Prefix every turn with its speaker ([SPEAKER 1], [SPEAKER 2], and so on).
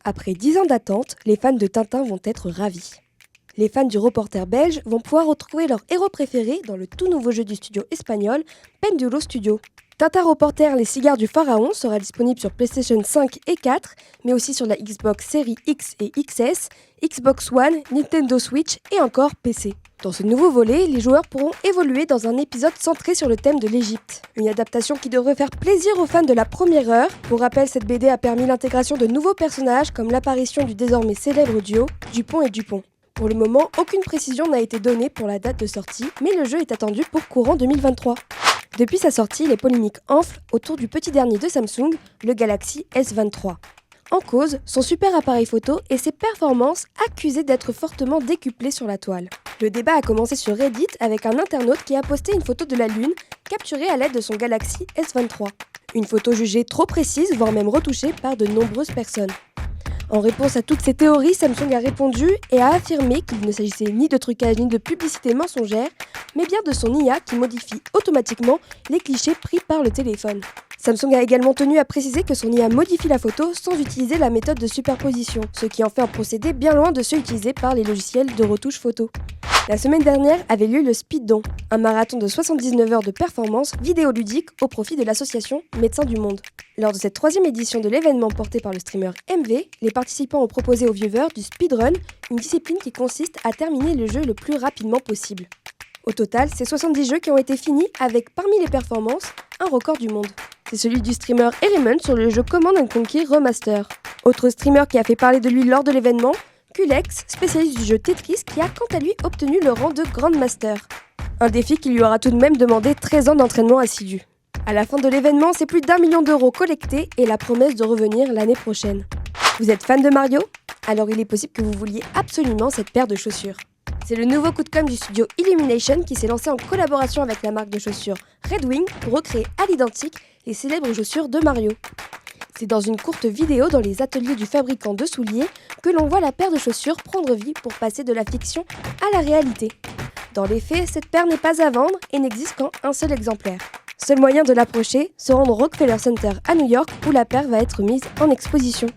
[SPEAKER 1] Après 10 ans d'attente, les fans de Tintin vont être ravis. Les fans du reporter belge vont pouvoir retrouver leur héros préféré dans le tout nouveau jeu du studio espagnol Pendulo Studio. Tintin Reporter, les cigares du pharaon sera disponible sur PlayStation 5 et 4, mais aussi sur la Xbox Series X et XS, Xbox One, Nintendo Switch et encore PC. Dans ce nouveau volet, les joueurs pourront évoluer dans un épisode centré sur le thème de l'Égypte. Une adaptation qui devrait faire plaisir aux fans de la première heure. Pour rappel, cette BD a permis l'intégration de nouveaux personnages comme l'apparition du désormais célèbre duo Dupont et Dupont. Pour le moment, aucune précision n'a été donnée pour la date de sortie, mais le jeu est attendu pour courant 2023. Depuis sa sortie, les polémiques enflent autour du petit dernier de Samsung, le Galaxy S23. En cause, son super appareil photo et ses performances accusées d'être fortement décuplées sur la toile. Le débat a commencé sur Reddit avec un internaute qui a posté une photo de la Lune capturée à l'aide de son Galaxy S23. Une photo jugée trop précise, voire même retouchée par de nombreuses personnes. En réponse à toutes ces théories, Samsung a répondu et a affirmé qu'il ne s'agissait ni de trucage ni de publicité mensongère, mais bien de son IA qui modifie automatiquement les clichés pris par le téléphone. Samsung a également tenu à préciser que son IA modifie la photo sans utiliser la méthode de superposition, ce qui en fait un procédé bien loin de ceux utilisés par les logiciels de retouche photo. La semaine dernière avait lieu le Speedon, un marathon de 79 heures de performance vidéoludique au profit de l'association Médecins du Monde. Lors de cette 3e édition de l'événement porté par le streamer MV, les participants ont proposé aux viewers du speedrun, une discipline qui consiste à terminer le jeu le plus rapidement possible. Au total, c'est 70 jeux qui ont été finis avec, parmi les performances, un record du monde. C'est celui du streamer Erimon sur le jeu Command & Conquer Remaster. Autre streamer qui a fait parler de lui lors de l'événement, Kulex, spécialiste du jeu Tetris, qui a quant à lui obtenu le rang de Grandmaster. Un défi qui lui aura tout de même demandé 13 ans d'entraînement assidu. À la fin de l'événement, c'est plus d'1 million d'euros collectés et la promesse de revenir l'année prochaine. Vous êtes fan de Mario ? Alors il est possible que vous vouliez absolument cette paire de chaussures. C'est le nouveau coup de com' du studio Illumination qui s'est lancé en collaboration avec la marque de chaussures Red Wing pour recréer à l'identique les célèbres chaussures de Mario. C'est dans une courte vidéo dans les ateliers du fabricant de souliers que l'on voit la paire de chaussures prendre vie pour passer de la fiction à la réalité. Dans les faits, cette paire n'est pas à vendre et n'existe qu'en un seul exemplaire. Seul moyen de l'approcher, se rendre au Rockefeller Center à New York où la paire va être mise en exposition.